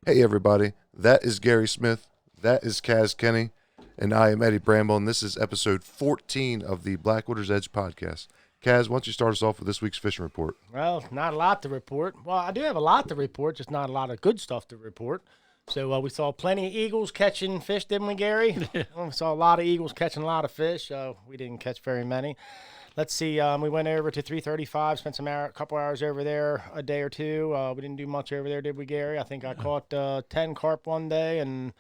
Hey, everybody. That is Gary Smith. That is Kaz Kenny. And I am Eddie Bramble. And this is episode 14 of the Blackwater's Edge podcast. Kaz, why don't you start us off with this week's fishing report? Well, not a lot to report. Well, I do have a lot to report, just not a lot of good stuff to report. So we saw plenty of eagles catching fish, didn't we, Gary? We saw a lot of eagles catching a lot of fish. We didn't catch very many. Let's see. We went over to 335, spent a couple hours over there, a day or two. We didn't do much over there, did we, Gary? I think I caught 10 carp one day and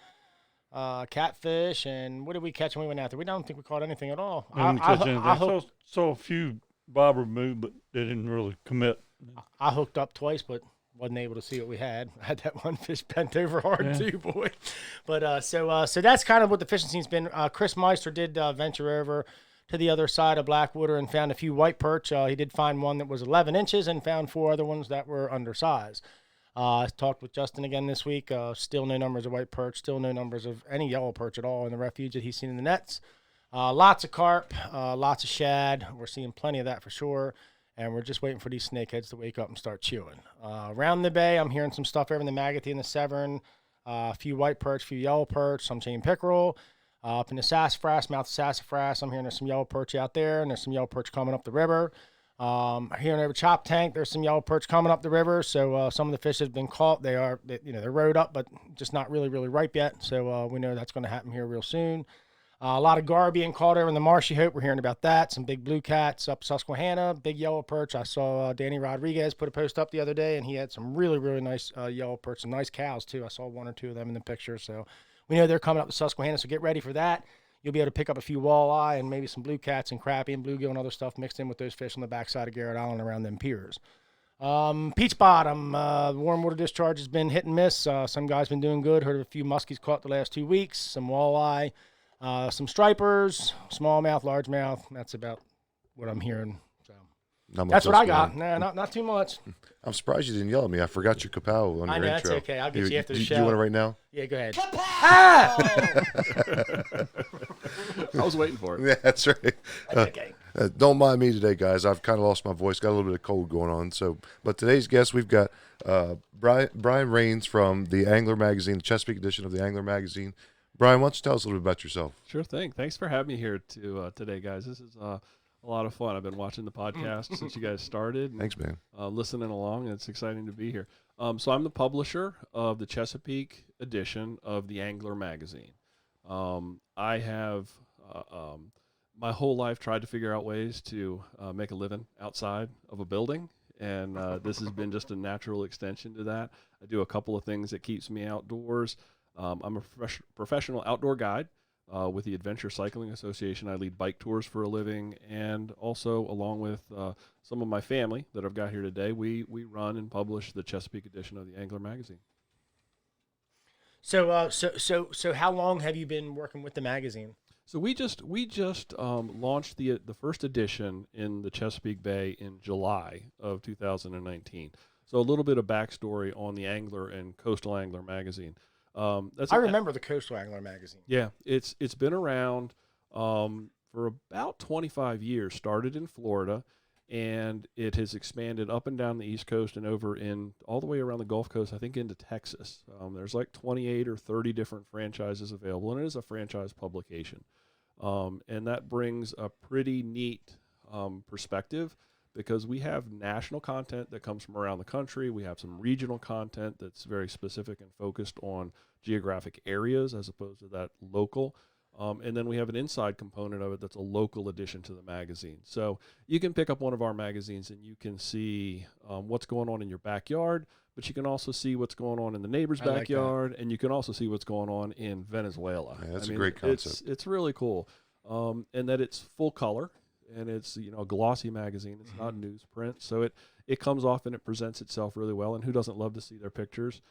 catfish. And what did we catch when we went out there? We don't think we caught anything at all. I didn't catch anything. I saw a few bobber move, but they didn't really commit. I hooked up twice, but wasn't able to see what we had. I had that one fish bent over hard too, boy. But so that's kind of what the fishing scene's been. Chris Meister did venture over to the other side of Blackwater and found a few white perch. He did find one that was 11 inches and found 4 other ones that were undersized. I talked with Justin again this week. Still no numbers of white perch. Still no numbers of any yellow perch at all in the refuge that he's seen in the nets. Lots of carp, lots of shad. We're seeing plenty of that for sure. And we're just waiting for these snakeheads to wake up and start chewing. Around the bay, I'm hearing some stuff over in the Magothy and the Severn. A few white perch, a few yellow perch, some chain pickerel. Up in the Sassafras, mouth of Sassafras, I'm hearing there's some yellow perch out there, and there's some yellow perch coming up the river. Hearing over Chop Tank, there's some yellow perch coming up the river. So some of the fish have been caught. They're rode up, but just not really ripe yet. So we know that's going to happen here real soon. A lot of gar being caught over in the Marshy Hope. We're hearing about that. Some big blue cats up Susquehanna, big yellow perch. I saw Danny Rodriguez put a post up the other day, and he had some really nice yellow perch, some nice cows too. I saw 1 or 2 of them in the picture. So we know they're coming up to Susquehanna, so get ready for that. You'll be able to pick up a few walleye and maybe some blue cats and crappie and bluegill and other stuff mixed in with those fish on the backside of Garrett Island around them piers. Peach Bottom, warm water discharge has been hit and miss. Some guys been doing good. Heard of a few muskies caught the last 2 weeks, some walleye. Some stripers, smallmouth, largemouth. That's about what I'm hearing. So that's what I got. Nah, not too much. I'm surprised you didn't yell at me. I forgot your kapow on I your know, intro. that's okay. I'll get you after the show. Do you want it right now? Yeah, go ahead. I was waiting for it. Yeah, that's right. That's okay. Don't mind me today, guys. I've kind of lost my voice. Got a little bit of cold going on. But today's guest, we've got Brian Rains from the Angler Magazine, the Chesapeake edition of the Angler Magazine. Brian, why don't you tell us a little bit about yourself? Sure thing. Thanks for having me here today, guys. This is a lot of fun. I've been watching the podcast since you guys started. And, Thanks, man. listening along, and it's exciting to be here. So I'm the publisher of the Chesapeake edition of the Angler Magazine. I have my whole life tried to figure out ways to make a living outside of a building, and this has been just a natural extension to that. I do a couple of things that keeps me outdoors. I'm a professional outdoor guide with the Adventure Cycling Association. I lead bike tours for a living, and also along with some of my family that I've got here today, we run and publish the Chesapeake edition of the Angler Magazine. So how long have you been working with the magazine? So we just launched the first edition in the Chesapeake Bay in July of 2019. So a little bit of backstory on the Angler and Coastal Angler Magazine. I remember the Coastal Angler Magazine. Yeah, it's been around for about 25 years. Started in Florida, and it has expanded up and down the East Coast and over all the way around the Gulf Coast, I think into Texas. There's like 28 or 30 different franchises available, and it is a franchise publication. And that brings a pretty neat perspective, because we have national content that comes from around the country. We have some regional content that's very specific and focused on geographic areas as opposed to that local. And then we have an inside component of it that's a local addition to the magazine. So you can pick up one of our magazines and you can see what's going on in your backyard, but you can also see what's going on in the neighbor's backyard, and you can also see what's going on in Venezuela. Yeah, that's a great concept. It's really cool. And that it's full color. And it's a glossy magazine. It's not newsprint, so it comes off and it presents itself really well. And who doesn't love to see their pictures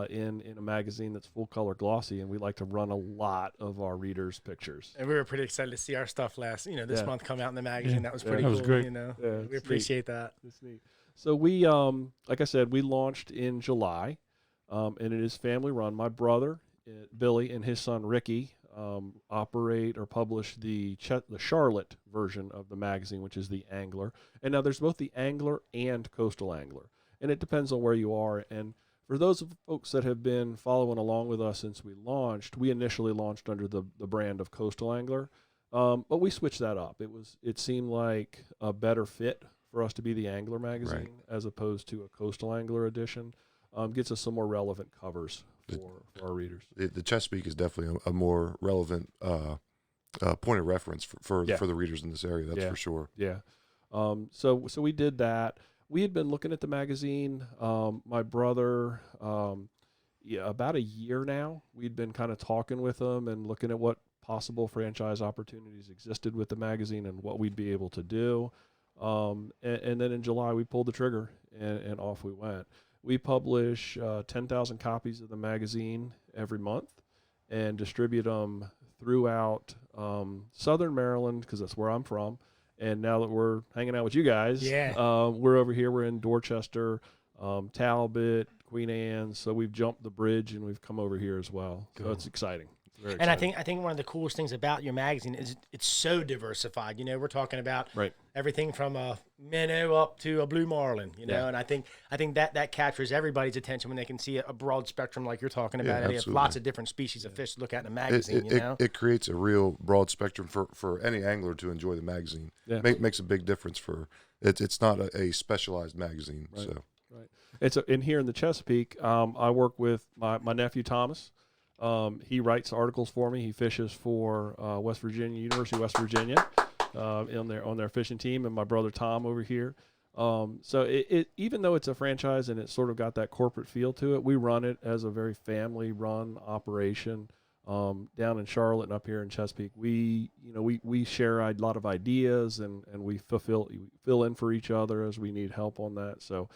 in a magazine that's full color glossy? And we like to run a lot of our readers' pictures. And we were pretty excited to see our stuff this month come out in the magazine. That was pretty that cool. was great. We appreciate that. It's neat. So we, like I said, we launched in July, and it is family run. My brother Billy and his son Ricky operate or publish the Charlotte version of the magazine, which is the Angler. And now there's both the Angler and Coastal Angler, and it depends on where you are. And for those of folks that have been following along with us since we launched, we initially launched under the brand of Coastal Angler, but we switched that up. It seemed like a better fit for us to be the Angler magazine as opposed to a Coastal Angler edition. Gets us some more relevant covers for our readers. The Chesapeake is definitely a more relevant point of reference for the readers in this area. That's for sure. Yeah. So we did that. We had been looking at the magazine. My brother, about a year now, we'd been kind of talking with him and looking at what possible franchise opportunities existed with the magazine and what we'd be able to do. And then in July, we pulled the trigger and off we went. We publish 10,000 copies of the magazine every month and distribute them throughout Southern Maryland, because that's where I'm from. And now that we're hanging out with you guys, we're over here. We're in Dorchester, Talbot, Queen Anne's. So we've jumped the bridge and we've come over here as well. So it's exciting. Very and exciting. I think one of the coolest things about your magazine is it's so diversified. You know, we're talking about everything from a minnow up to a blue marlin. You know, and I think that captures everybody's attention when they can see a broad spectrum like you're talking about. Yeah, You have lots of different species of fish to look at in a magazine. It creates a real broad spectrum for any angler to enjoy the magazine. Yeah. Makes a big difference for it. It's not a specialized magazine. Right. So It's in here in the Chesapeake. I work with my nephew Thomas. He writes articles for me. He fishes for West Virginia, University of West Virginia, on their fishing team, and my brother Tom over here. So it even though it's a franchise and it's sort of got that corporate feel to it, we run it as a very family-run operation down in Charlotte and up here in Chesapeake. We share a lot of ideas and we fill in for each other as we need help on that. So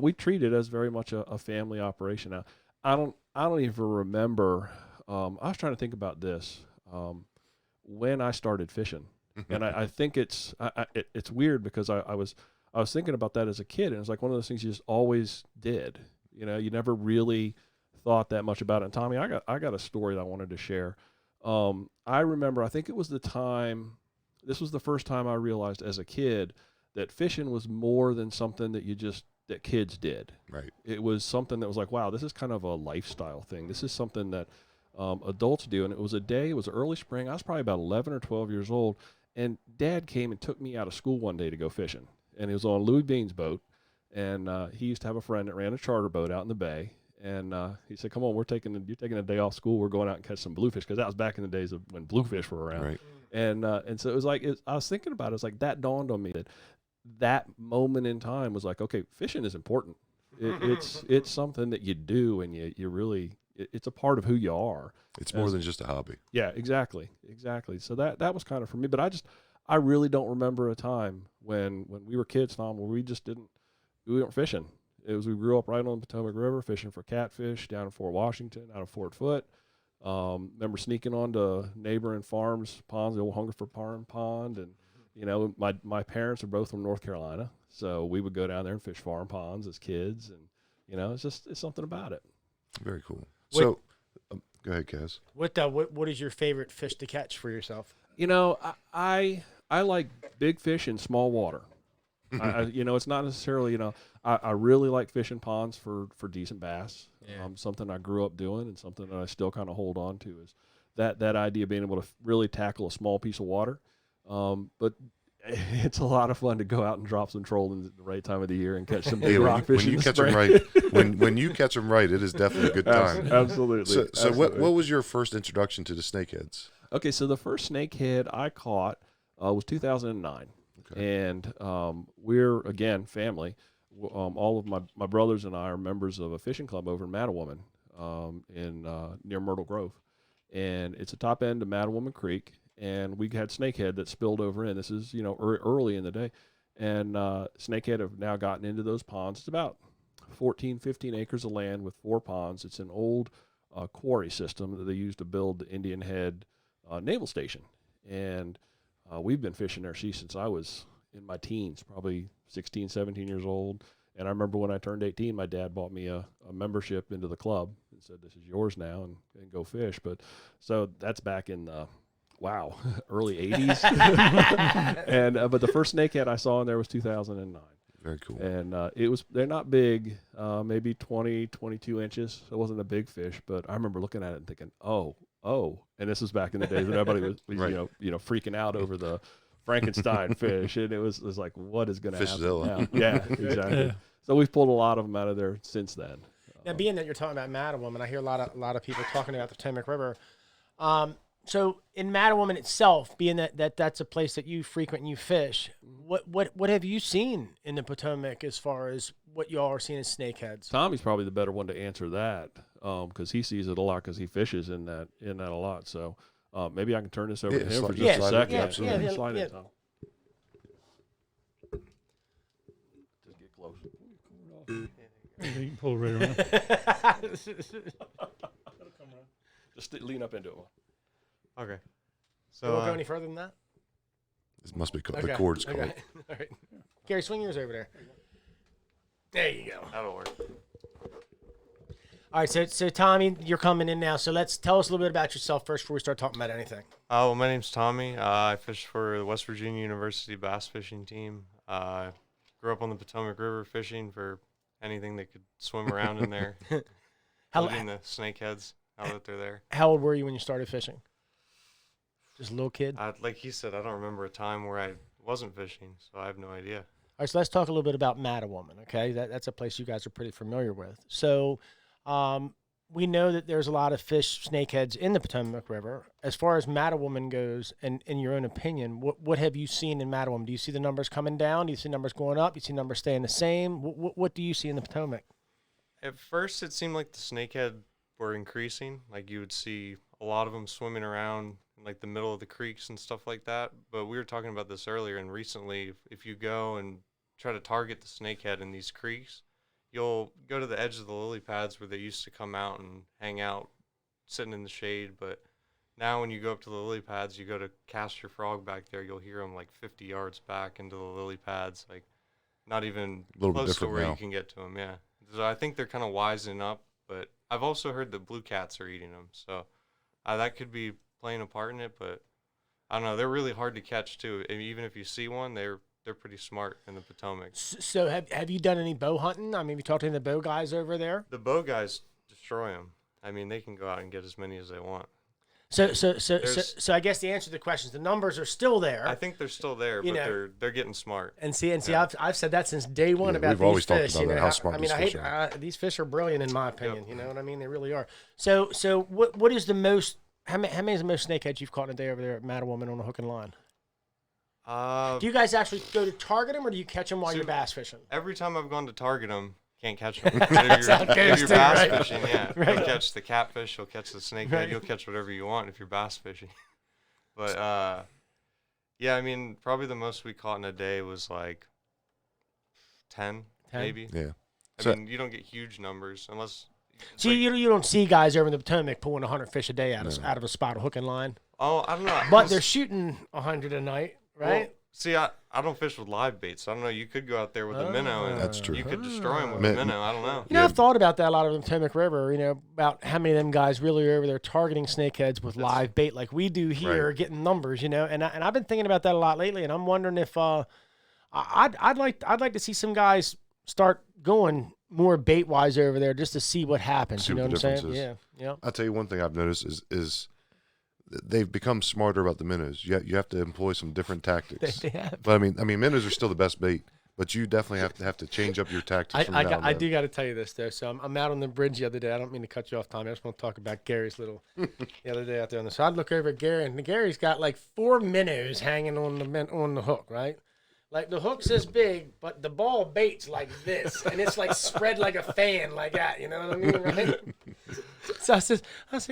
we treat it as very much a family operation now. I don't even remember. I was trying to think about this when I started fishing, and I think it's weird because I was thinking about that as a kid, and it's like one of those things you just always did. You know, you never really thought that much about it. And Tommy, I got a story that I wanted to share. I remember, I think it was this was the first time I realized as a kid that fishing was more than something that kids did. right. It was something that was like, wow, this is kind of a lifestyle thing. This is something that adults do. And it was early spring. I was probably about 11 or 12 years old. And Dad came and took me out of school one day to go fishing. And it was on Louis Bean's boat. And he used to have a friend that ran a charter boat out in the bay. And he said, come on, you're taking a day off school. We're going out and catch some bluefish. Because that was back in the days of when bluefish were around. Right. And so it was like, I was thinking about it. It was like that dawned on me that moment in time was like, okay, fishing is important. It's something that you do, and you really, it's a part of who you are. It's more than just a hobby. Yeah, exactly. So that was kind of for me, but I really don't remember a time when we were kids, Tom, where we weren't fishing. We grew up right on the Potomac River, fishing for catfish down in Fort Washington, out of Fort Foote. Remember sneaking onto neighboring farms, ponds, the old Hungerford Pond, and you know, my parents are both from North Carolina, so we would go down there and fish farm ponds as kids, and you know, it's something about it. Very cool. So, go ahead, Kaz. What is your favorite fish to catch for yourself? You know, I like big fish in small water. It's not necessarily, I really like fishing ponds for decent bass. Yeah. Something I grew up doing and something that I still kind of hold on to is that idea of being able to really tackle a small piece of water. But it's a lot of fun to go out and drop some trolling at the right time of the year and catch some big rockfish. When you catch them right, when you catch them right, it is definitely a good time. Absolutely. So what was your first introduction to the snakeheads? Okay, so the first snakehead I caught was 2009. Okay. And we're, again, family. All of my brothers and I are members of a fishing club over in Mattawoman near Myrtle Grove. And it's a top end of Mattawoman Creek. And we had snakehead that spilled over in. This is, early in the day. And snakehead have now gotten into those ponds. It's about 14, 15 acres of land with 4 ponds. It's an old quarry system that they used to build the Indian Head Naval Station. And we've been fishing there since I was in my teens, probably 16, 17 years old. And I remember when I turned 18, my dad bought me a membership into the club and said, this is yours now and go fish. But so that's back in the early 80s. And but the first snakehead I saw in there was 2009. Very cool. And they're not big, maybe 20, 22 inches. So it wasn't a big fish, but I remember looking at it and thinking, oh. And this was back in the days when everybody was Right. freaking out over the Frankenstein fish. And it was like, what is going to happen Fishzilla. now? Yeah, exactly. Yeah. So we've pulled a lot of them out of there since then. Now, being that you're talking about Mattawoman, I hear a lot of people talking about the Potomac River. So in Mattawoman itself, being that's a place that you frequent and you fish, what have you seen in the Potomac as far as what y'all are seeing as snakeheads? Tommy's probably the better one to answer that because he sees it a lot because he fishes in that a lot. So maybe I can turn this over to him for just a second. Yeah, Absolutely. yeah, Slide yeah. it, Tom. Just get close. You can pull right around. Just lean up into it. Okay. So So we'll go any further than that? This must be the Okay, cord's okay. called. All right. Gary, swing yours over there. There you go. that'll work. All right, so Tommy, you're coming in now. So tell us a little bit about yourself first before we start talking about anything. Well, my name's Tommy. I fish for the West Virginia University bass fishing team. Grew up on the Potomac River fishing for anything that could swim around in there, including the snakeheads now that they're there. How old were you when you started fishing? Just a little kid? Like he said, I don't remember a time where I wasn't fishing, so I have no idea. All right, so let's talk a little bit about Mattawoman, okay? That's a place you guys are pretty familiar with. So we know that there's a lot of fish, snakeheads in the Potomac River. As far as Mattawoman goes, and in your own opinion, what have you seen in Mattawoman? Do you see the numbers coming down? Do you see numbers going up? Do you see numbers staying the same? What do you see in the Potomac? At first, it seemed like the snakehead were increasing. Like you would see a lot of them swimming around in like the middle of the creeks and stuff like that. But we were talking about this earlier, and recently, if you go and try to target the snakehead in these creeks, you'll go to the edge of the lily pads where they used to come out and hang out, sitting in the shade. But now when you go up to the lily pads, you go to cast your frog back there, you'll hear them like 50 yards back into the lily pads, like not even A little bit close to different where now. you can get to them. Yeah. So I think they're kind of wising up, but I've also heard that blue cats are eating them. So that could be playing a part in it, but I don't know. They're really hard to catch too. And even if you see one, they're pretty smart in the Potomac. So have you done any bow hunting? I mean, have you talked to any of the bow guys over there? The bow guys destroy them. I mean, they can go out and get as many as they want. So I guess the answer to the question is the numbers are still there. I think they're still there, You but know. they're getting smart. And see, Yeah. I've said that since day one Yeah, about we've these always talked fish. about You know, that, how smart I mean, these fish are. these fish are brilliant in my opinion. You know what I mean? They really are. So what is the most? How many is the most snakeheads you've caught in a day over there at Mattawoman on a hook and line? Do you guys actually go to target them, or do you catch them while So- you're bass fishing? Every time I've gone to target them, can't catch them. If how it goes you're too, bass right? fishing, yeah, Right. you'll catch the catfish, you'll catch the snakehead, Right. you'll catch whatever you want if you're bass fishing. But yeah, I mean, probably the most we caught in a day was like 10, 10? maybe. Yeah. I So- mean, you don't get huge numbers unless. it's See, like- you don't see guys over in the Potomac pulling 100 fish a day out of No. out of a spot, a hook and line. Oh, I don't know. But they're shooting 100 a night, Well, right? see, I don't fish with live baits, so I don't know. You could go out there with a minnow and That's true. you could destroy them with Min- a minnow. I don't know. You know, Yeah. I've thought about that a lot of the Potomac River, you know, about how many of them guys really are over there targeting snakeheads with live bait like we do here, Right. getting numbers, you know. And I've been thinking about that a lot lately, and I'm wondering if I'd like to see some guys start going more bait wise over there just to see what happens. See You know what what the I'm saying? difference Yeah, yeah. I'll tell you one thing I've noticed is they've become smarter about the minnows. You have to employ some different tactics. They have. But I mean minnows are still the best bait, but you definitely have to change up your tactics. from now and I then. do got to tell you this though. So I'm out on the bridge the other day. I don't mean to cut you off, Tommy. I just want to talk about Gary's little the other day out there on the. So I'd look over at Gary, and Gary's got like 4 minnows hanging on the hook, right? Like the hook's this big, but the ball bait's like this, and it's like spread like a fan, like that. You know what I mean, right? So I said,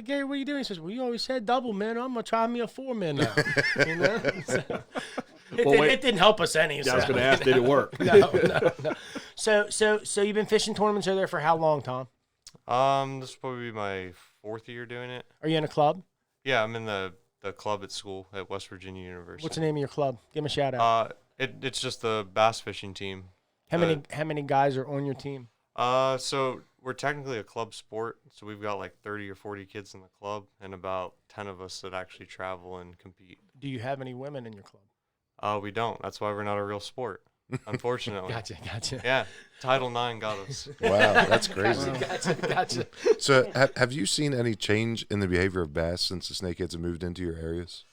Gary, what are you doing? He says, well, you always said double, man. I'm gonna try me a 4-man now. You know. So, it didn't help us any. Yeah, I was going to ask, did it work? No. So you've been fishing tournaments over there for how long, Tom? This will probably be my 4th year doing it. Are you in a club? Yeah, I'm in the club at school at West Virginia University. What's the name of your club? Give him a shout out. It's just the bass fishing team. How many guys are on your team? So we're technically a club sport, so we've got like 30 or 40 kids in the club, and about 10 of us that actually travel and compete. Do you have any women in your club? We don't. That's why we're not a real sport. unfortunately. Gotcha. Yeah, Title IX got us. Wow, that's crazy. Gotcha. So, have you seen any change in the behavior of bass since the snakeheads have moved into your areas?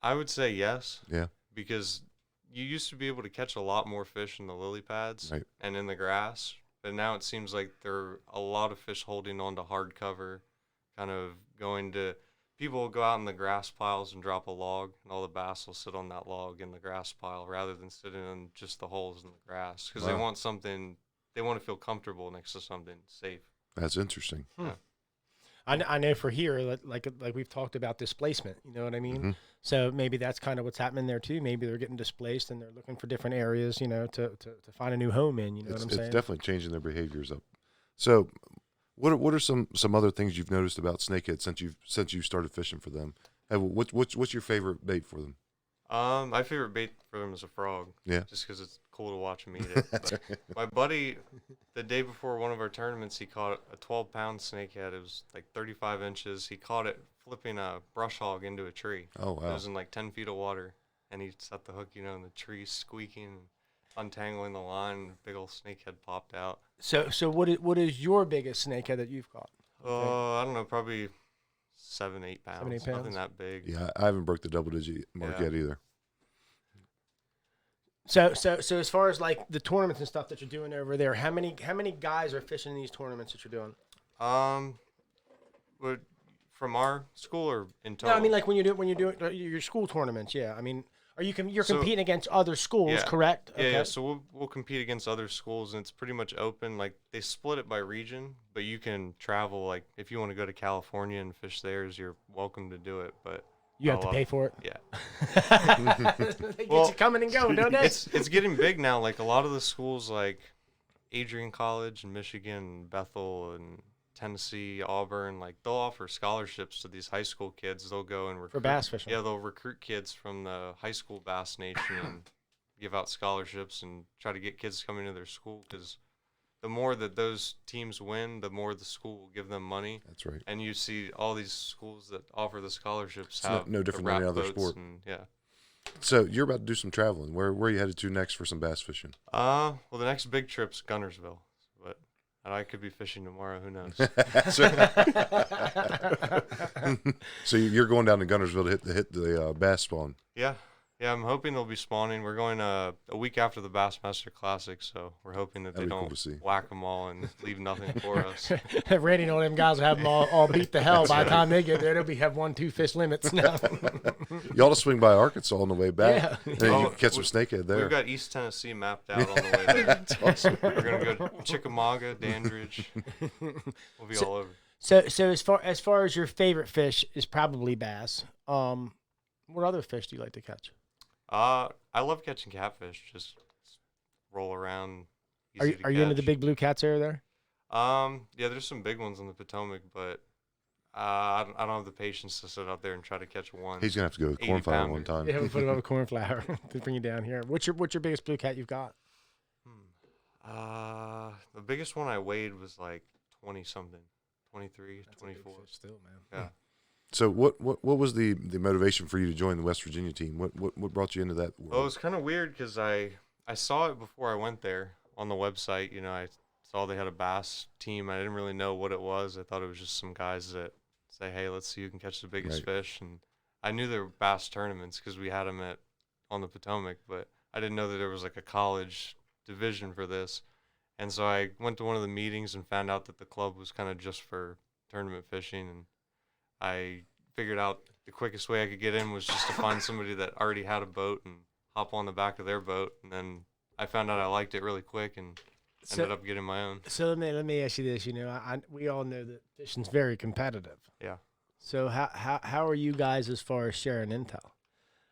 I would say yes. Yeah. Because you used to be able to catch a lot more fish in the lily pads Right. and in the grass, but now it seems like there are a lot of fish holding on to hard cover, kind of going to people will go out in the grass piles and drop a log, and all the bass will sit on that log in the grass pile rather than sitting in just the holes in the grass because they Wow. want something, they want to feel comfortable next to something safe. That's interesting. Yeah. I know for here, like we've talked about displacement. You know what I mean? Mhm. So maybe that's kind of what's happening there too. Maybe they're getting displaced and they're looking for different areas, you know, to find a new home in. You know what I'm It's saying? definitely changing their behaviors up. So, what are some other things you've noticed about snakehead since you started fishing for them? What's your favorite bait for them? My favorite bait for them is a frog. Yeah. Just because it's cool to watch them eat it. But my buddy, the day before one of our tournaments, he caught a 12-pound snakehead. It was like 35 inches. He caught it flipping a brush hog into a tree. Oh It wow. was in like 10 feet of water. And he set the hook, you know, in the tree squeaking and untangling the line. And a big old snakehead popped out. So what is your biggest snakehead that you've caught? I don't know, probably 7-8 pounds. 7, 8 pounds? Nothing that big. Yeah, I haven't broke the double digit mark Yeah. yet either. So as far as like the tournaments and stuff that you're doing over there, how many guys are fishing in these tournaments that you're doing? But from our school or in No, total? I mean like when you're doing your school tournaments. Yeah, I mean, you're So- competing against other schools, Yeah. correct? Yeah, so we'll compete against other schools, and it's pretty much open. Like they split it by region, but you can travel. Like if you want to go to California and fish theirs, you're welcome to do it. But You have to I'll, pay for it. Yeah, They get Well, you coming and going, don't they? it's getting big now. Like a lot of the schools, like Adrian College in Michigan, and Bethel, and Tennessee, Auburn, like they'll offer scholarships to these high school kids. They'll go and recruit. For bass fishing. Yeah, they'll recruit kids from the high school bass nation and give out scholarships and try to get kids coming to their school because the more that those teams win, the more the school will give them money. That's right. And you see all these schools that offer the scholarships It's have no the different than any wrap other boats sport. And, yeah. So you're about to do some traveling. Where are you headed to next for some bass fishing? Well, the next big trip's Gunnersville, but I could be fishing tomorrow. Who knows? So you're going down to Gunnersville to hit the bass spawn. Yeah. I'm hoping they'll be spawning. We're going a week after the Bassmaster Classic, so we're hoping that That'd they be cool don't to see. whack them all and leave nothing for us. Randy and all them guys will have them all beat the hell by the time they get there. They'll have 1-2 fish limits now. You ought to swing by Arkansas on the way back. Yeah. And then you Oh, can catch some snakehead there. We've got East Tennessee mapped out on the way there. That's awesome. We're gonna go to Chickamauga, Dandridge. We'll be all over. So as far as your favorite fish is probably bass. What other fish do you like to catch? I love catching catfish. Just roll around. Easy to Are you into the catch. big blue cats over there? Yeah, there's some big ones on the Potomac, but I don't have the patience to sit out there and try to catch one. He's gonna have to go with 80 cornflower one pounder. time. You haven't put it on a cornflower to bring you down here. What's your biggest blue cat you've got? The biggest one I weighed was like 20 something, 23, 24. Still, man. Yeah. So what was the motivation for you to join the West Virginia team? What brought you into that world? Well, it was kind of weird because I saw it before I went there on the website. You know, I saw they had a bass team. I didn't really know what it was. I thought it was just some guys that say, hey, let's see who can catch the biggest Right. fish. And I knew there were bass tournaments because we had them on the Potomac, but I didn't know that there was like a college division for this. And so I went to one of the meetings and found out that the club was kind of just for tournament fishing. And I figured out the quickest way I could get in was just to find somebody that already had a boat and hop on the back of their boat. And then I found out I liked it really quick and ended up getting my own. So let me ask you this. You know, we all know that fishing's very competitive. Yeah. So how are you guys as far as sharing intel?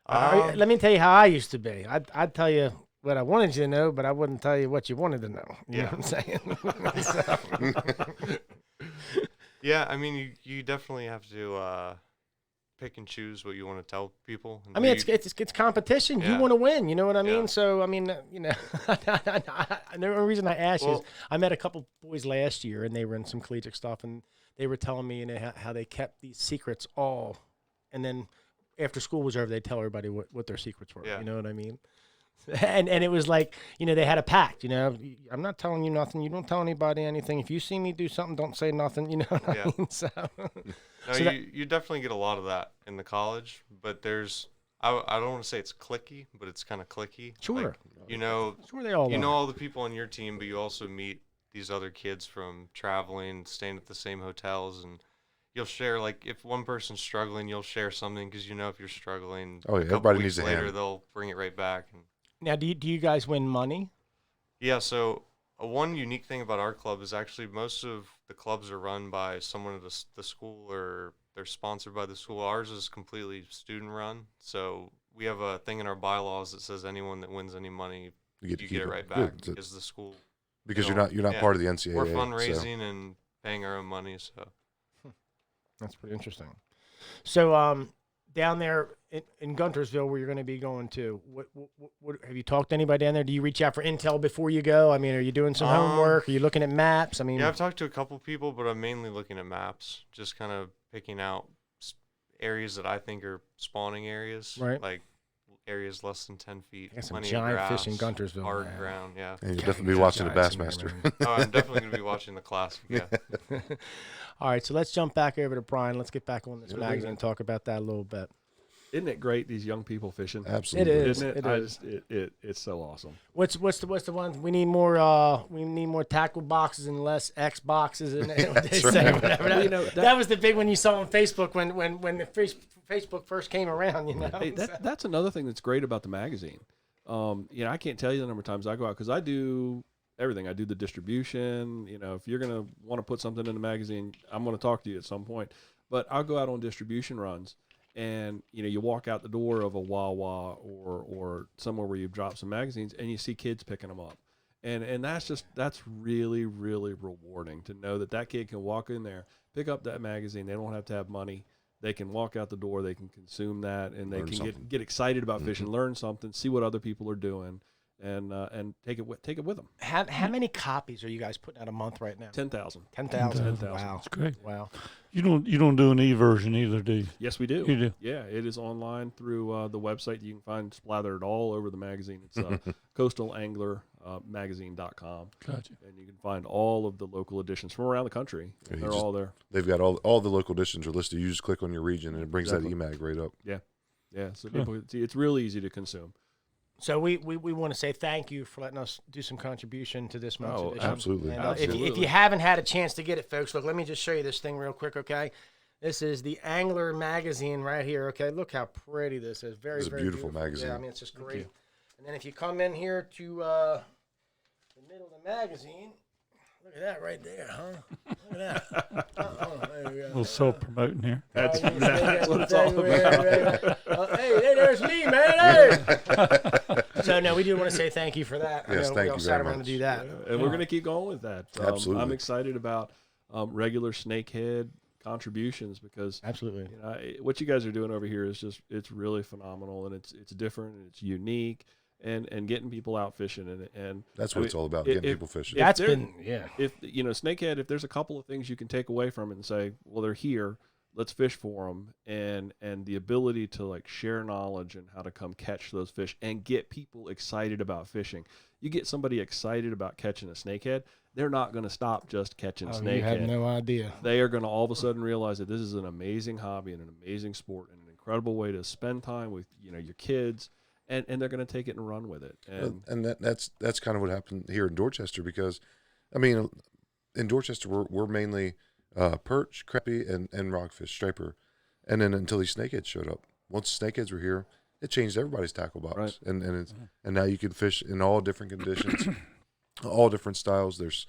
Um, Let me tell you how I used to be. I'd tell you what I wanted you to know, but I wouldn't tell you what you wanted to know. You know what I'm saying? Yeah, I mean, you definitely have to pick and choose what you want to tell people. and I mean, who you- it's competition. You Yeah. want to win. You know what I mean? Yeah. So I mean, you know, the only reason I asked you is Well- I met a couple boys last year, and they were in some collegiate stuff, and they were telling me, you know, how they kept these secrets all, and then after school was over, they'd tell everybody what their secrets were. Yeah. You know what I mean? And it was like, they had a pact, I'm not telling you nothing. You don't tell anybody anything. If you see me do something, don't say nothing. You know what I mean? So, No, you definitely get a lot of that in the college, but there's I don't want to say it's cliquey, but it's kind of cliquey. Sure. Like, sure they all you are. know all the people on your team, but you also meet these other kids from traveling, staying at the same hotels, and you'll share, like, if one person's struggling, you'll share something because if you're struggling, Oh, yeah, a couple everybody weeks needs a later, hand. they'll bring it right back. And Now, do you guys win money? yeah, so one unique thing about our club is actually most of the clubs are run by someone at the school, or they're sponsored by the school. Ours is completely student run, so we have a thing in our bylaws that says anyone that wins any money, You you get it right Good. back because the school. Because you you're not yeah, part of the NCAA. We're so- fundraising and paying our own money, so. That's pretty interesting. So, down there in Guntersville, where you're going to be going to, what have you talked to anybody down there? Do you reach out for intel before you go? I mean, are you doing some homework? Are you looking at maps? I mean, Yeah, I've talked to a couple people, but I'm mainly looking at maps, just kind of picking out areas that I think are spawning areas, Right. like areas less than 10 feet. got some Plenty giant of fish in grass, Guntersville, hard man. ground, yeah. And you'll God, definitely you be got watching the giants in there, Bassmaster. man. Oh, I'm definitely going to be watching the classic, yeah. All right, so let's jump back over to Brian. Let's get back on this Yeah, magazine and talk about that a little bit. Isn't it great, these young people fishing? Absolutely. It is. Isn't it? It is. It's so awesome. What's the one? We need more tackle boxes and less X boxes, and what they say, whatever. Well, That was the big one you saw on Facebook when the Facebook first came around. Hey, that's another thing that's great about the magazine. I can't tell you the number of times I go out because I do everything. I do the distribution. If you're gonna want to put something in the magazine, I'm gonna talk to you at some point. But I'll go out on distribution runs, and you walk out the door of a Wawa or somewhere where you've dropped some magazines, and you see kids picking them up, and that's really, really rewarding to know that kid can walk in there, pick up that magazine. They don't have to have money. They can walk out the door, they can consume that, and they Learn can something. get excited about fishing, learn something, see what other people are doing, and take it with them. How many copies are you guys putting out a month right now? 10,000. 10,000. 10,000. Wow. That's great. Wow. You don't do an e-version either, do you? Yes, we do. You do. Yeah, it is online through the website. You can find splattered all over the magazine. It's coastalanglermagazine.com. Gotcha. And you can find all of the local editions from around the country. Yeah, you They're just- all there. They've got all the local editions are listed. You just click on your region, and it brings that Exactly. EMAG right up. Yeah, so Cool. people, it's really easy to consume. So we want to say thank you for letting us do some contribution to this month's Oh, edition. absolutely. And, If Absolutely. you haven't had a chance to get it, folks, look, let me just show you this thing real quick, okay? This is the Angler magazine right here, okay? Look how pretty this is. Very, It's a very beautiful magazine. Yeah, I mean, it's just great. And then if you come in here to the middle of the magazine, look at that right there, huh? Look at that. There we A go. little self-promoting here. That's That's what it's all about. Hey, there's me, man. Hey. So no, we do want to say thank you for that. I Yes, know thank we all you sat very around much. to do that. And we're going to keep going with that. Absolutely. I'm excited about regular Snakehead contributions because Absolutely. what you guys are doing over here is it's really phenomenal, and it's different and it's unique, and getting people out fishing and That's I what mean, it's all about, if- getting if- people fishing. That's there- been if Snakehead, if there's a couple of things you can take away from it and say, well, they're here, let's fish for them, and the ability to like share knowledge and how to come catch those fish and get people excited about fishing. You get somebody excited about catching a snakehead, they're not going to stop just catching Oh, snakehead. you have no idea. They are going to all of a sudden realize that this is an amazing hobby and an amazing sport and an incredible way to spend time with your kids, and they're going to take it and run with it. And That's kind of what happened here in Dorchester, because I mean, in Dorchester we're mainly perch, crappie, and rockfish, striper, and then until these snakeheads showed up. Once snakeheads were here, it changed everybody's tackle box, Right. and now you can fish in all different conditions, all different styles. There's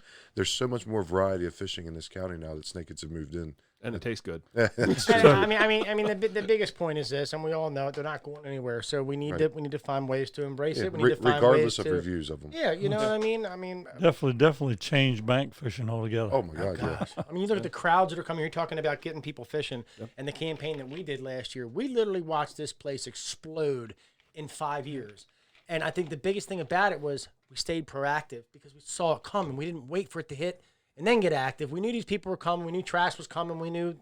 so much more variety of fishing in this county now that snakeheads have moved in. it tastes good. And, I mean, the biggest point is this, and we all know it, they're not going anywhere. So we need Right. to find ways to embrace Yeah, it. We need to find regardless ways of to, reviews of them. Yeah, you know what I mean. I mean, Definitely changed bank fishing altogether. Oh my God, yeah. gosh. I mean, you look at the crowds that are coming here talking about getting people fishing, and the campaign that we did last year. We literally watched this place explode in 5 years. And I think the biggest thing about it was we stayed proactive because we saw it coming. We didn't wait for it to hit and then get active. We knew these people were coming. We knew trash was coming. We knew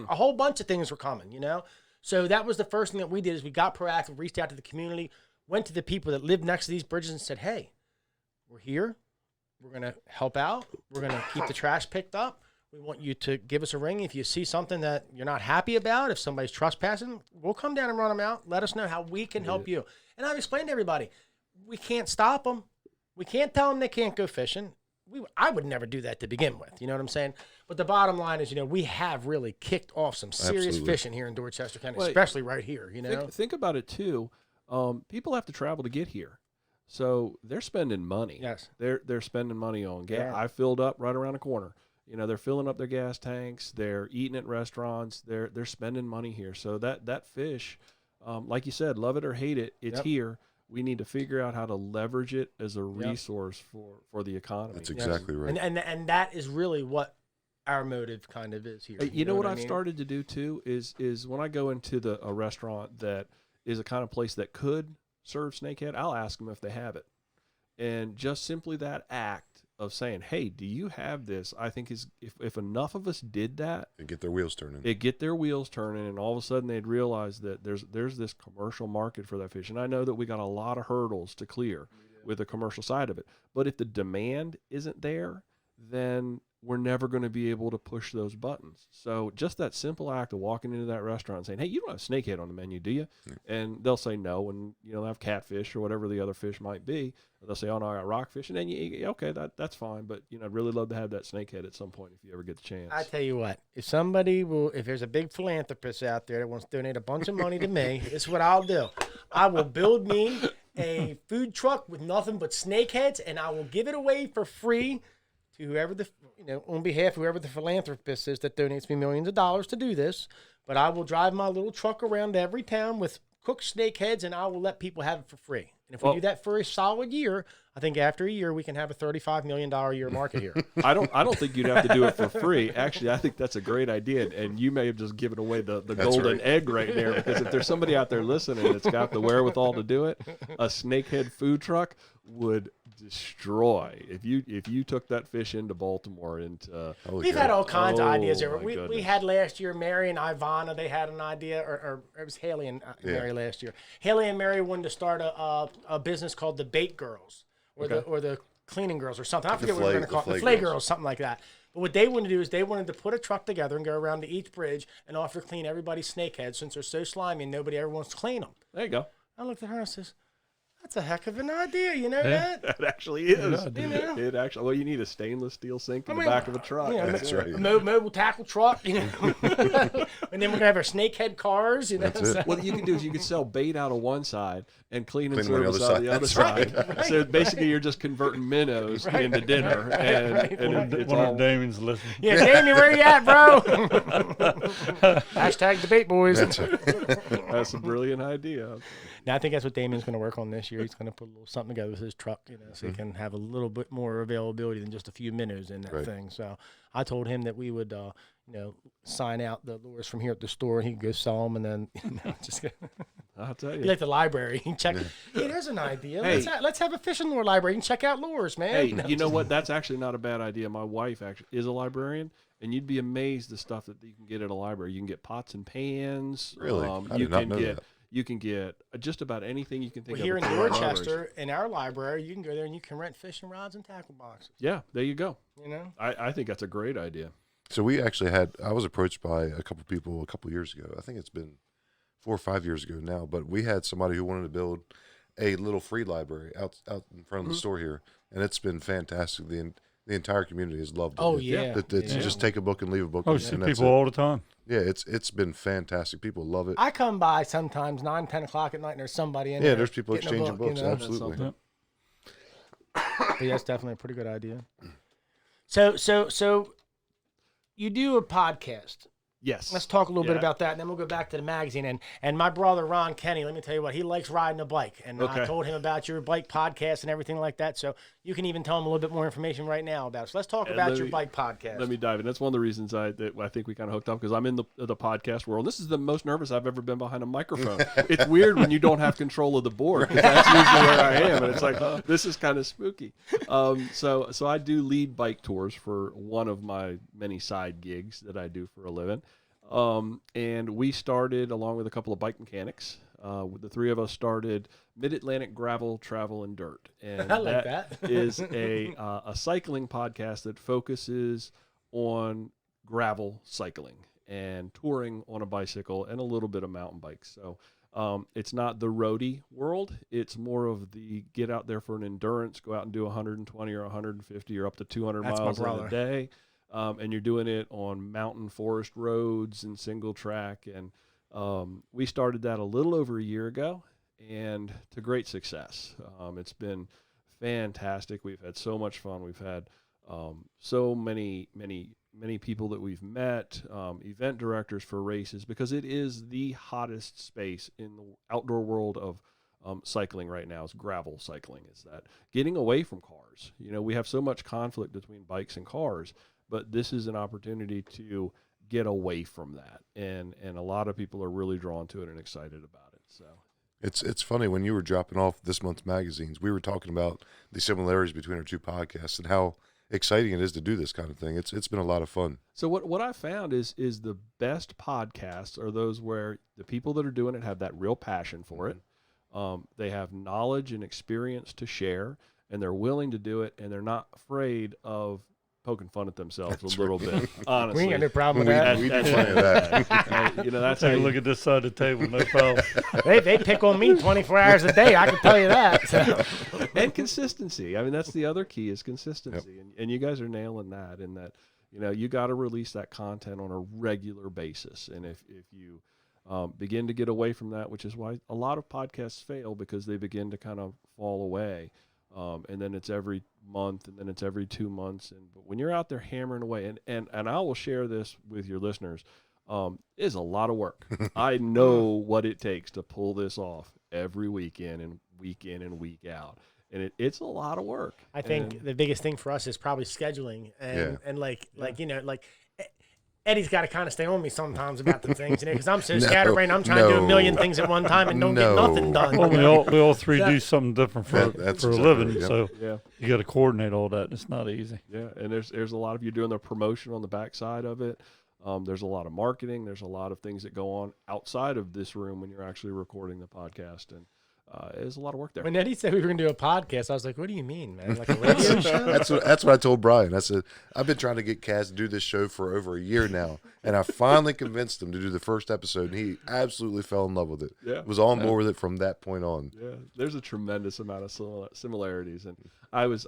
a whole bunch of things were coming, So that was the first thing that we did is we got proactive, reached out to the community, went to the people that live next to these bridges and said, hey, we're here. We're going to help out. We're going to keep the trash picked up. We want you to give us a ring. If you see something that you're not happy about, if somebody's trespassing, we'll come down and run them out. Let us know how we can help you. And I've explained to everybody, we can't stop them. We can't tell them they can't go fishing. I would never do that to begin with. You know what I'm saying? But the bottom line is, we have really kicked off some serious fishing here in Dorchester County, especially right here, Think about it, too. People have to travel to get here. So they're spending money. Yes. They're spending money on gas. Yeah. I filled up right around the corner. They're filling up their gas tanks. They're eating at restaurants. They're spending money here. So that fish, like you said, love it or hate it, it's here. We need to figure out how to leverage it as a resource for the economy. That's exactly right. And that is really what our motive kind of is here. You know what I've started to do too is when I go into a restaurant that is a kind of place that could serve snakehead, I'll ask them if they have it. And just simply that act of saying, hey, do you have this? I think is if enough of us did that, and get their wheels turning. It get their wheels turning, and all of a sudden they'd realize that there's this commercial market for that fish. And I know that we got a lot of hurdles to clear with the commercial side of it. But if the demand isn't there, then we're never going to be able to push those buttons. So just that simple act of walking into that restaurant and saying, hey, you don't have snakehead on the menu, do you? And they'll say no, and they'll have catfish or whatever the other fish might be. They'll say, oh, no, I got rockfish. And then, okay, that's fine. But, I'd really love to have that snakehead at some point if you ever get the chance. I tell you what, if there's a big philanthropist out there that wants to donate a bunch of money to me, this is what I'll do. I will build me a food truck with nothing but snakeheads, and I will give it away for free to whoever on behalf of whoever the philanthropist is that donates me millions of dollars to do this. But I will drive my little truck around every town with cooked snakeheads, and I will let people have it for free. And if we do that for a solid year, I think after a year we can have a $35 million a year market here. I don't think you'd have to do it for free. Actually, I think that's a great idea, and you may have just given away the golden egg right there. Because if there's somebody out there listening that's got the wherewithal to do it, a snakehead food truck would destroy. If you took that fish into Baltimore we've had all kinds of ideas there. My We had last year Mary and Ivana, they had an idea, or it was Haley and Mary last year. Haley and Mary wanted to start a business called the Bait Girls or the Cleaning Girls or something. I forget what we're going to call it. The Flay Girls, something like that. But what they wanted to do is they wanted to put a truck together and go around to each bridge and offer to clean everybody's snakeheads since they're so slimy and nobody ever wants to clean them. There you go. I looked at her and says, that's a heck of an idea, that? That actually is. It actually. Well, you need a stainless steel sink in the back of a truck. That's right. A mobile tackle truck, and then we're gonna have our snakehead cars. That's it. What you can do is you can sell bait out of one side and clean and on the service other out the other side. side. Right. So basically, you're just converting minnows into dinner, and it's One all. of Damien's listening. Yeah, Damien, where you at, bro? Hashtag debate, boys. That's a brilliant idea. Now, I think that's what Damien's going to work on this year. He's going to put a little something together with his truck, so he can have a little bit more availability than just a few minnows in that thing. So I told him that we would, sign out the lures from here at the store, and he could go sell them, and then just I'll tell you. be like the library. You can check. Hey, there's an idea. Hey. Let's have a fishing lure library. You can check out lures, man. Hey, you know what? That's actually not a bad idea. My wife actually is a librarian, and you'd be amazed the stuff that you can get at a library. You can get pots and pans. Really? I You did not can know get. that. You can get just about anything you can think Well, of. here in at the libraries. Dorchester, in our library, you can go there and you can rent fishing rods and tackle boxes. Yeah, there you go. I think that's a great idea. So we actually I was approached by a couple people a couple years ago. I think it's been 4 or 5 years ago now, but we had somebody who wanted to build a little free library out in front of the store here, and it's been fantastic. The entire community has loved it. Oh, yeah. It's just take a book and leave a book. Oh, and see that's people it. all the time. Yeah, it's been fantastic. People love it. I come by sometimes 9, 10 o'clock at night, and there's somebody in there. Yeah, there's people getting a exchanging book, books. you know? Absolutely. Yep. But yeah, that's definitely a pretty good idea. So you do a podcast. Yes. Let's talk a little bit about that, and then we'll go back to the magazine. And my brother, Ron Kenny, let me tell you what, he likes riding a bike. And I told him about your bike podcast and everything like that. So you can even tell him a little bit more information right now about it. So let's talk about your bike podcast. Let me dive in. That's one of the reasons I think we kind of hooked up, because I'm in the podcast world. This is the most nervous I've ever been behind a microphone. It's weird when you don't have control of the board, because that's usually where I am. And it's like, this is kind of spooky. So I do lead bike tours for one of my many side gigs that I do for a living. And we started along with a couple of bike mechanics. The three of us started Mid-Atlantic Gravel, Travel, and Dirt. And I like that. is a cycling podcast that focuses on gravel cycling and touring on a bicycle and a little bit of mountain bikes. So it's not the roadie world. It's more of the get out there for an endurance, go out and do 120 or 150 or up to 200 That's my miles in brother. a day. And you're doing it on mountain forest roads and single track. And we started that a little over a year ago, and to great success. It's been fantastic. We've had so much fun. We've had so many people that we've met, event directors for races, because it is the hottest space in the outdoor world of cycling right now. Is gravel cycling. Is that getting away from cars? You know, we have so much conflict between bikes and cars, but this is an opportunity to get away from that, and a lot of people are really drawn to it and excited about it. So It's funny, when you were dropping off this month's magazines, we were talking about the similarities between our two podcasts and how exciting it is to do this kind of thing. It's been a lot of fun. So what I found is the best podcasts are those where the people that are doing it have that real passion for it. They have knowledge and experience to share, and they're willing to do it, and they're not afraid of poking fun at themselves a little bit. Honestly, We ain't got no problem with that. We do plenty of that. You know, that's Take how a you, look at this side of the table, no problem. They pick on me 24 hours a day. I can tell you that. So. and consistency. I mean, that's the other key is consistency, and you guys are nailing that. In that, you know, you got to release that content on a regular basis, and if you begin to get away from that, which is why a lot of podcasts fail, because they begin to kind of fall away. And then it's every month, and then it's every 2 months. But when you're out there hammering away, and I will share this with your listeners, it is a lot of work. I know what it takes to pull this off every weekend and week in and week out. And it's a lot of work. I think And the biggest thing for us is probably scheduling, and like you know, like Eddie's got to kind of stay on me sometimes about the things, you know, because I'm so scatterbrained. I'm trying to do a million things at one time and don't get nothing done. Well, we all three do something different for That's a exactly living, right, yep. so yeah. you got to coordinate all that. And it's not easy. Yeah, and there's a lot of you doing the promotion on the backside of it. There's a lot of marketing. There's a lot of things that go on outside of this room when you're actually recording the podcast, and there's a lot of work there. When Eddie said we were going to do a podcast, I was like, "What do you mean, man? Like a radio show?" That's what I told Brian. I said, I've been trying to get Kaz to do this show for over a year now, and I finally convinced him to do the first episode, and he absolutely fell in love with it. Yeah. Was on board with it from that point on. Yeah, there's a tremendous amount of similarities, and I was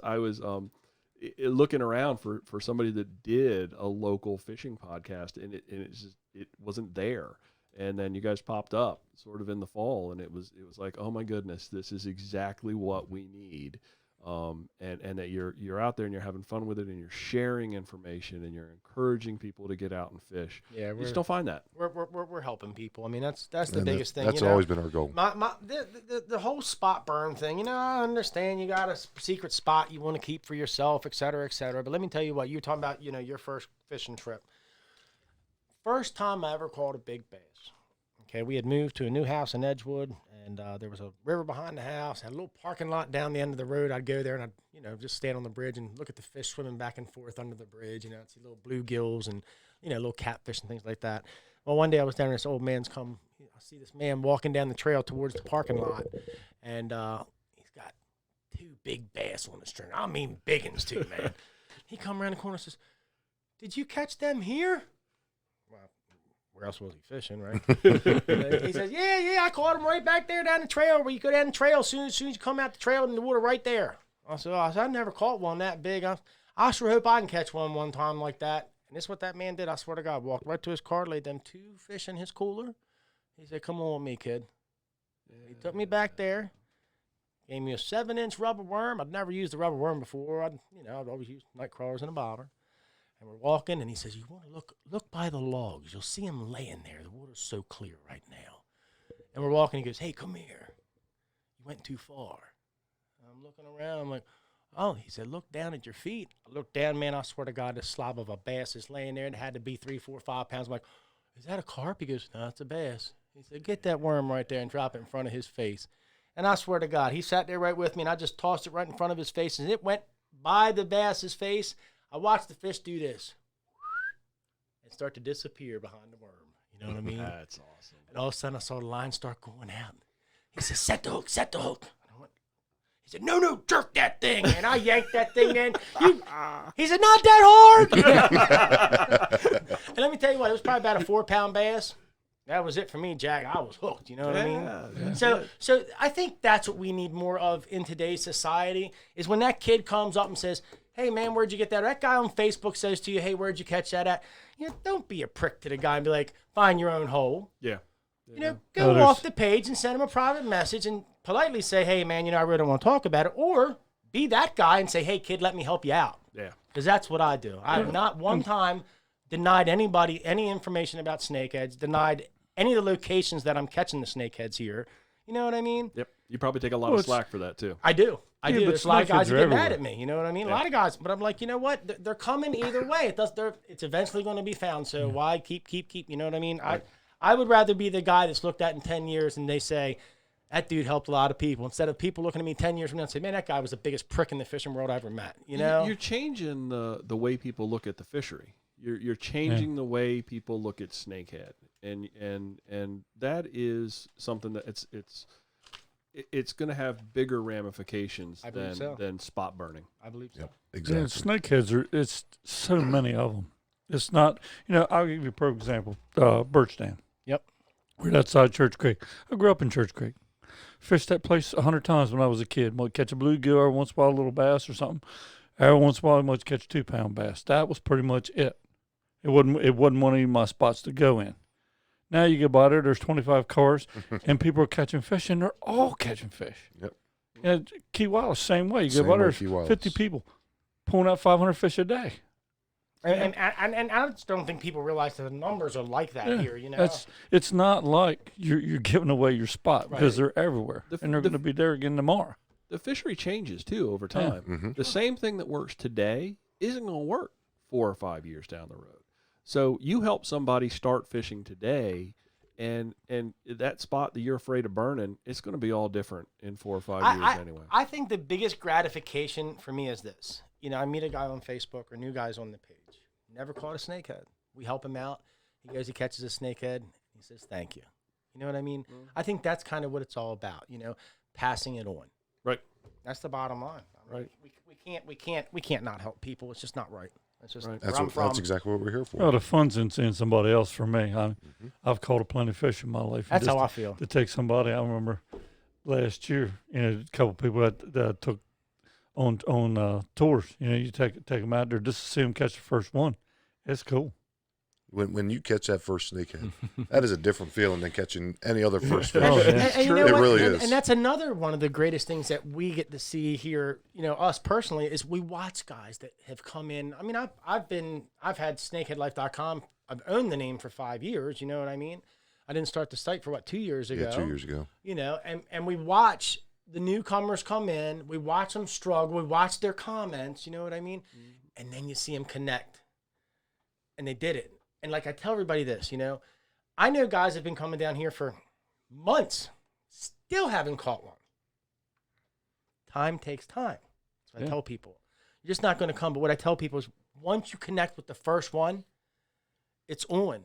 looking around for somebody that did a local fishing podcast, and it wasn't there. And then you guys popped up sort of in the fall, and it was like, oh my goodness, this is exactly what we need. And that you're out there and you're having fun with it, and you're sharing information, and you're encouraging people to get out and fish. Yeah, you just don't find that. we're helping people. I mean, that's the And biggest thing. That's you know? always been our goal. The whole spot burn thing, you know, I understand you got a secret spot you want to keep for yourself, et cetera, et cetera. But let me tell you what, you were talking about, you know, your first fishing trip. First time I ever caught a big bass. Okay, we had moved to a new house in Edgewood, and there was a river behind the house. Had a little parking lot down the end of the road. I'd go there and I'd, you know, just stand on the bridge and look at the fish swimming back and forth under the bridge. You know, I'd see little bluegills and, you know, little catfish and things like that. Well, one day I was down there, this old man's come. I see this man walking down the trail towards the parking lot, and he's got 2 big bass on the string. I mean, big ones too, man. He come around the corner and says, "Did you catch them here?" Well, where else was he fishing, right? He says, yeah, I caught him right back there down the trail where you go down the trail. As soon as you come out the trail in the water right there. I said, I never caught one that big. I sure hope I can catch one time like that. And this is what that man did. I swear to God, walked right to his car, laid them 2 fish in his cooler. He said, "Come on with me, kid." He took me back there, gave me a 7-inch rubber worm. I'd never used a rubber worm before. I'd always used night crawlers and a bobber. And we're walking, and he says, "You want to look by the logs. You'll see them laying there. The water's so clear right now." And we're walking. He goes, "Hey, come here. You went too far." And I'm looking around. I'm like, "Oh," he said, "Look down at your feet." I looked down, man. I swear to God, this slob of a bass is laying there. It had to be 3, 4, 5 pounds. I'm like, "Is that a carp?" He goes, "No, it's a bass." He said, "Get that worm right there and drop it in front of his face." And I swear to God, he sat there right with me, and I just tossed it right in front of his face, and it went by the bass's face. I watched the fish do this and start to disappear behind the worm. You know what I mean? That's awesome. And all of a sudden, I saw the line start going out. He said, set the hook, set the hook. And I went, he said, no, jerk that thing. And I yanked that thing in. He said, not that hard. And let me tell you what, it was probably about a 4-pound bass. That was it for me, Jack. I was hooked. You know what I mean? Yeah. So I think that's what we need more of in today's society is when that kid comes up and says, hey, man, where'd you get that? Or that guy on Facebook says to you, hey, where'd you catch that at? You know, don't be a prick to the guy and be like, find your own hole. Yeah. You know, go off the page and send him a private message and politely say, hey, man, I really don't want to talk about it. Or be that guy and say, hey, kid, let me help you out. Yeah. Because that's what I do. I have not one time denied anybody any information about snakeheads, denied any of the locations that I'm catching the snakeheads here. You know what I mean? Yep. You probably take a lot of slack for that too. I do. I do. but There's a lot of guys snakeheads that are get mad everywhere. at me. You know what I mean? A lot of guys. But I'm like, you know what? They're coming either way. It's eventually going to be found. So why keep? You know what I mean? I would rather be the guy that's looked at in 10 years and they say, that dude helped a lot of people. Instead of people looking at me 10 years from now and say, man, that guy was the biggest prick in the fishing world I ever met. You know? You're changing the way people look at the fishery. You're changing the way people look at snakehead, and that is something that it's going to have bigger ramifications I believe so. than spot burning. I believe so. Yep, Yeah, exactly. snakeheads it's so many of them. It's not, I'll give you a perfect example. Birch Dam. Yep. We're outside Church Creek. I grew up in Church Creek. Fished that place 100 times when I was a kid. Might catch a bluegill every once in a while, a little bass or something. Every once in a while, I might catch a 2-pound bass. That was pretty much it. It wasn't one of my spots to go in. Now you get by there's 25 cars, and people are catching fish, and they're all catching fish. Yep. And Key Wild, same way. You Same get by way, there's Key Wild's. 50 people pulling out 500 fish a day. And I just don't think people realize that the numbers are like that Yeah, here, you know? It's not like you're giving away your spot because they're everywhere, The- and they're the- going to be there again tomorrow. The fishery changes too over time. Mhm. The same thing that works today isn't going to work 4 or 5 years down the road. So you help somebody start fishing today, and that spot that you're afraid of burning, it's going to be all different in 4 or 5 years anyway. I think the biggest gratification for me is this. I meet a guy on Facebook or new guys on the page. Never caught a snakehead. We help him out. He goes, he catches a snakehead. He says, thank you. You know what I mean? I think that's kind of what it's all about, passing it on. Right. That's the bottom line. I mean, we can't not help people. It's just not right. It's just Right. where That's I'm from. that's exactly what we're here for. Well, the fun's in seeing somebody else for me. I've caught a plenty of fish in my life. That's Just how I feel. to take somebody, I remember last year, a couple of people that I took on tours. You take them out there just to see them catch the first one. It's cool. When you catch that first snakehead, that is a different feeling than catching any other first fish. Oh, yeah. And you know It what? really and, is. and that's another one of the greatest things that we get to see here, us personally, is we watch guys that have come in. I mean, I've had snakeheadlife.com. I've owned the name for 5 years. You know what I mean? I didn't start the site for 2 years ago. Yeah, 2 years ago. And we watch the newcomers come in. We watch them struggle. We watch their comments. You know what I mean? And then you see them connect. And they did it. And like I tell everybody this, I know guys have been coming down here for months, still haven't caught one. Time takes time. That's what I tell people. You're just not going to come. But what I tell people is once you connect with the first one, it's on.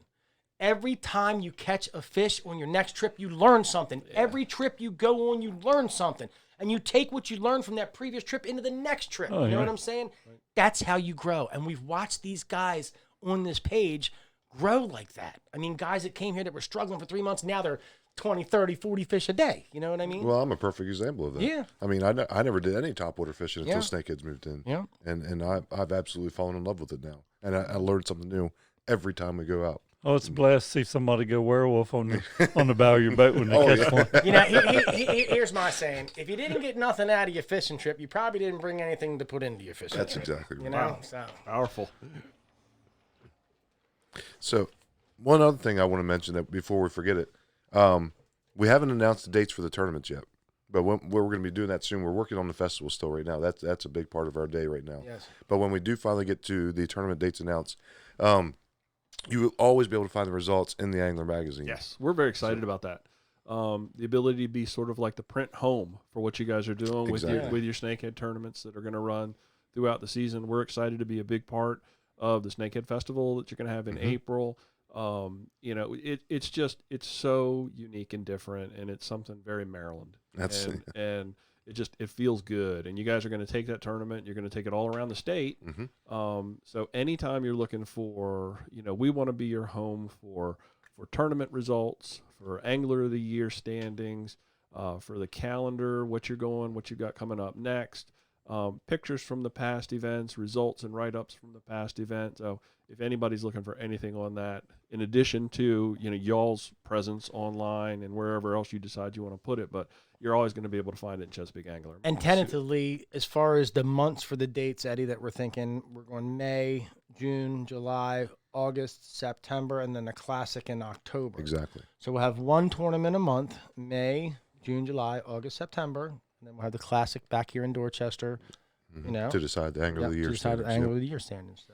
Every time you catch a fish on your next trip, you learn something. Yeah. Every trip you go on, you learn something. And you take what you learned from that previous trip into the next trip. You know what I'm saying? Right. That's how you grow. And we've watched these guys on this page grow like that. I mean, guys that came here that were struggling for 3 months, now they're 20, 30, 40 fish a day. You know what I mean? Well, I'm a perfect example of that. Yeah. I mean, I never did any topwater fishing until snakeheads moved in. Yeah. And I've absolutely fallen in love with it now. And I learned something new every time we go out. Oh, it's a blast to see somebody go werewolf on the bow of your boat when they catch one. Here's my saying. If you didn't get nothing out of your fishing trip, you probably didn't bring anything to put into your fishing That's trip. exactly right. You know? Wow. So. Powerful. So, one other thing I want to mention that before we forget it, we haven't announced the dates for the tournaments yet, but we're going to be doing that soon. We're working on the festival still right now. That's a big part of our day right now. Yes. But when we do finally get to the tournament dates announced, you will always be able to find the results in the Angler magazine. Yes, we're very excited about that. The ability to be sort of like the print home for what you guys are doing with your snakehead tournaments that are going to run throughout the season. We're excited to be a big part of the Snakehead Festival that you're going to have in April. It's so unique and different, and it's something very Maryland. That's And it feels good. And you guys are going to take that tournament. You're going to take it all around the state. So anytime you're looking for, we want to be your home for tournament results, for Angler of the Year standings, for the calendar, what you've got coming up next, pictures from the past events, results and write-ups from the past event. So if anybody's looking for anything on that, in addition to, y'all's presence online and wherever else you decide you want to put it, but you're always going to be able to find it in Chesapeake Angler. And tentatively, as far as the months for the dates, Eddie, that we're thinking, we're going May, June, July, August, September, and then the Classic in October. exactly. So we'll have one tournament a month, May, June, July, August, September. And then we'll have the Classic back here in Dorchester, To decide the Angler of the Year to decide the standards. Angler of the Year standards.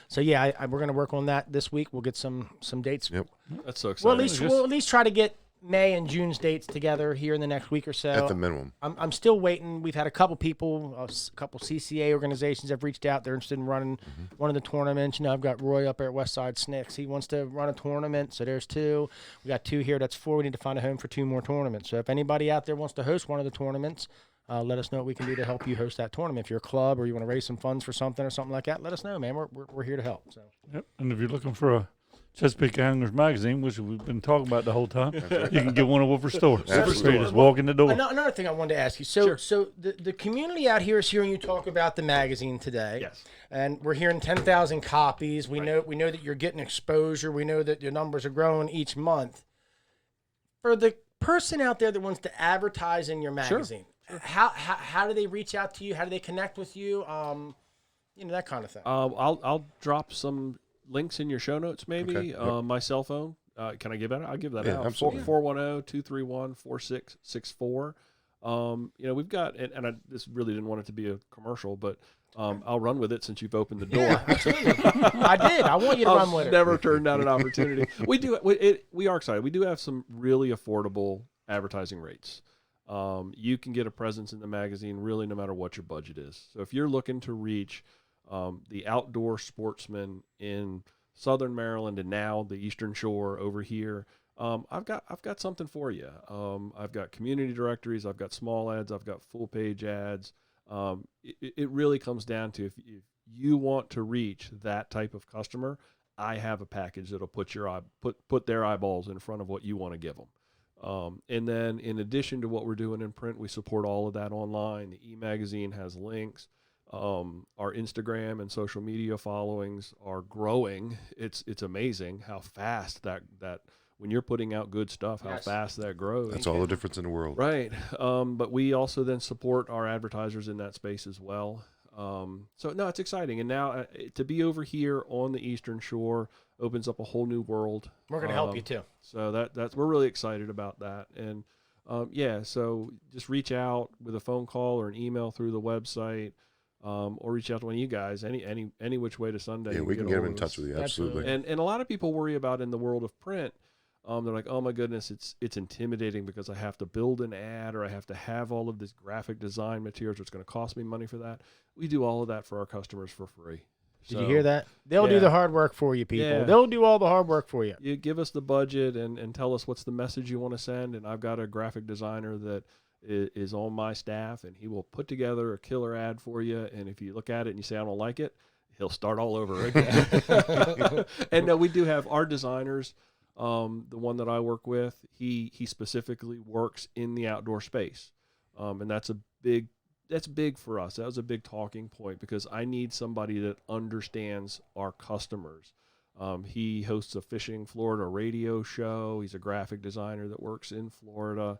So yeah, we're going to work on that this week. We'll get some dates. Yep. That's so exciting. We'll at least try to get May and June's dates together here in the next week or so. At the minimum. I'm still waiting. We've had a couple people, a couple CCA organizations have reached out. They're interested in running one of the tournaments. I've got Roy up there at Westside Snicks. He wants to run a tournament, so there's 2. We got 2 here. That's 4. We need to find a home for 2 more tournaments. So if anybody out there wants to host one of the tournaments, let us know what we can do to help you host that tournament. If you're a club or you want to raise some funds for something or something like that, let us know, man. We're here to help. So. Yep. And if you're looking for a Chesapeake Anglers magazine, which we've been talking about the whole time, you can get one over store. Absolutely. Just walk in the door. Another thing I wanted to ask you. So the community out here is hearing you talk about the magazine today. Yes. And we're hearing 10,000 copies. We know that you're getting exposure. We know that your numbers are growing each month. For the person out there that wants to advertise in your magazine, how do they reach out to you? How do they connect with you? That kind of thing. I'll drop some links in your show notes, maybe. Okay. Yep. My cell phone. Can I give that? I'll give that out. Absolutely. 410-231-4664. We've got, and I this really didn't want it to be a commercial, but I'll run with it since you've opened the door. Yeah, absolutely. I did. I want you to run with it. Never turned down an opportunity. We are excited. We do have some really affordable advertising rates. You can get a presence in the magazine really no matter what your budget is. So if you're looking to reach the outdoor sportsman in Southern Maryland and now the Eastern Shore over here, I've got something for you. I've got community directories, I've got small ads, I've got full page ads. It really comes down to if you want to reach that type of customer, I have a package that'll put their eyeballs in front of what you want to give them. And then in addition to what we're doing in print, we support all of that online. The e-magazine has links. Our Instagram and social media followings are growing. It's amazing how fast that when you're putting out good stuff, how fast that grows. That's all the difference in the world. Right. But we also then support our advertisers in that space as well. So no, it's exciting. And now to be over here on the Eastern Shore opens up a whole new world. We're going to help you too. So that's we're really excited about that. And so just reach out with a phone call or an email through the website, or reach out to one of you guys any which way to Sunday. Yeah, we can get them in touch with you. Absolutely. And a lot of people worry about in the world of print. They're like, oh my goodness, it's intimidating because I have to build an ad or I have to have all of this graphic design materials. It's going to cost me money for that. We do all of that for our customers for free. Did you hear that? They'll do the hard work for you, people. Yeah. They'll do all the hard work for you. You give us the budget and tell us what's the message you want to send. And I've got a graphic designer that is on my staff, and he will put together a killer ad for you. And if you look at it and you say, I don't like it, he'll start all over again. And no, we do have our designers. The one that I work with, he specifically works in the outdoor space. And that's big for us. That was a big talking point because I need somebody that understands our customers. He hosts a Fishing Florida radio show. He's a graphic designer that works in Florida.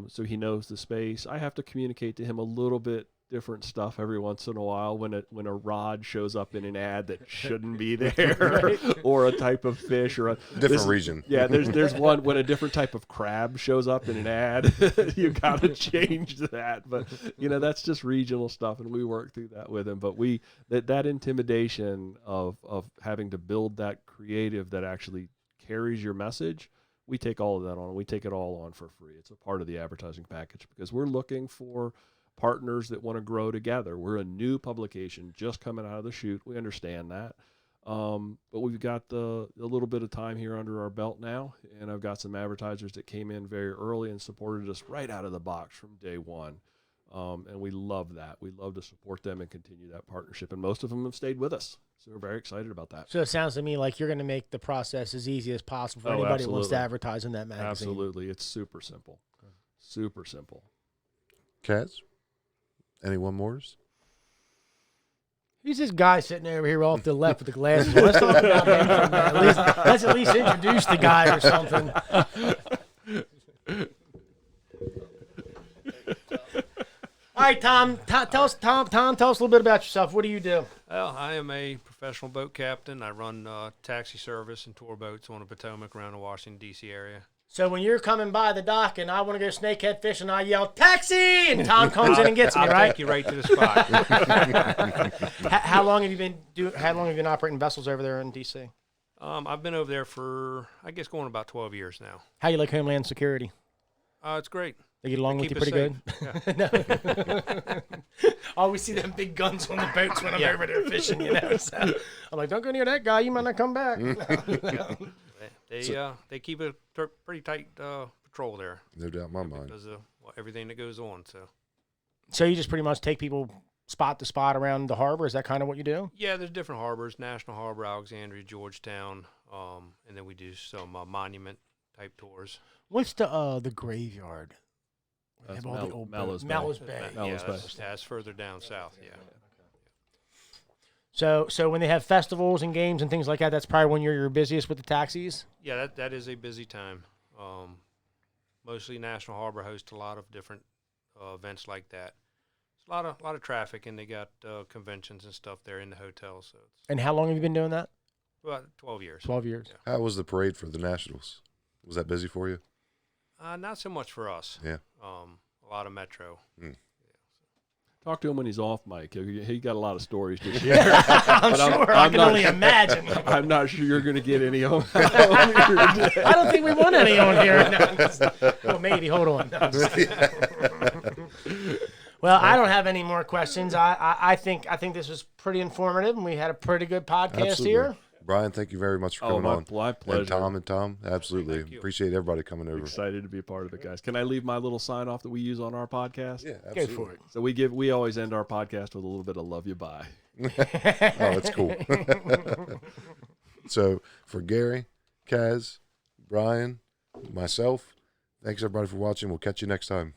So he knows the space. I have to communicate to him a little bit different stuff every once in a while when a rod shows up in an ad that shouldn't be there or a type of fish or a Different region. Yeah, there's one when a different type of crab shows up in an ad, you got to change that. But that's just regional stuff, and we work through that with him. But that intimidation of having to build that creative that actually carries your message, we take all of that on. We take it all on for free. It's a part of the advertising package because we're looking for partners that want to grow together. We're a new publication just coming out of the chute. We understand that. But we've got a little bit of time here under our belt now, and I've got some advertisers that came in very early and supported us right out of the box from day one. And we love that. We love to support them and continue that partnership. And most of them have stayed with us. So we're very excited about that. So it sounds to me like you're going to make the process as easy as possible for anybody who wants to advertise in that magazine. Absolutely. It's super simple. Super simple. Kaz, any one mores? Who's this guy sitting over here off the left with the glasses? Let's talk about him for a minute. Let's at least introduce the guy or something. All right, Tom. Tell us a little bit about yourself. What do you do? Well, I am a professional boat captain. I run taxi service and tour boats on the Potomac around the Washington, D.C. area. So when you're coming by the dock and I want to go snakehead fishing, I yell, "Taxi!" and Tom comes in and gets me, I'll right? take you right to the spot. How long have you been operating vessels over there in D.C.? I've been over there for, I guess, going about 12 years now. How you like Homeland Security? It's great. They get along with you Keep pretty us good? Yeah. I always see them big guns on the boats when I'm over there fishing, you know. So I'm like, don't go near that guy. You might not come back. They keep a pretty tight patrol there. No doubt in my mind. Because of everything that goes on. So you just pretty much take people spot to spot around the harbor? Is that kind of what you do? Yeah, there's different harbors: National Harbor, Alexandria, Georgetown, and then we do some monument type tours. What's the graveyard? That's Have all the old Mallows Bay. Mallows Bay. Mallows Bay. That's further down south. Yeah. So when they have festivals and games and things like that, that's probably when you're your busiest with the taxis? Yeah, that is a busy time. Mostly National Harbor hosts a lot of different events like that. It's a lot of traffic, and they got conventions and stuff there in the hotel. So it's And how long have you been doing that? about 12 years. 12 years. Yeah. How was the parade for the Nationals? Was that busy for you? Not so much for us. Yeah. A lot of Metro. Talk to him when he's off, Mike. He got a lot of stories to share. I'm sure. I can only imagine. I'm not sure you're going to get any on I don't think we want any on here. No, well, maybe. Hold on. No, well, I don't have any more questions. I think this was pretty informative, and we had a pretty good podcast Absolutely. here. Brian, thank you very much for coming on. My pleasure. And Tom, absolutely. Thank you. Appreciate everybody coming over. Excited to be a part of it, guys. Can I leave my little sign off that we use on our podcast? Yeah, Go absolutely. for it. So we always end our podcast with a little bit of love you bye. Oh, that's cool. So for Gary, Kaz, Brian, myself, thanks everybody for watching. We'll catch you next time.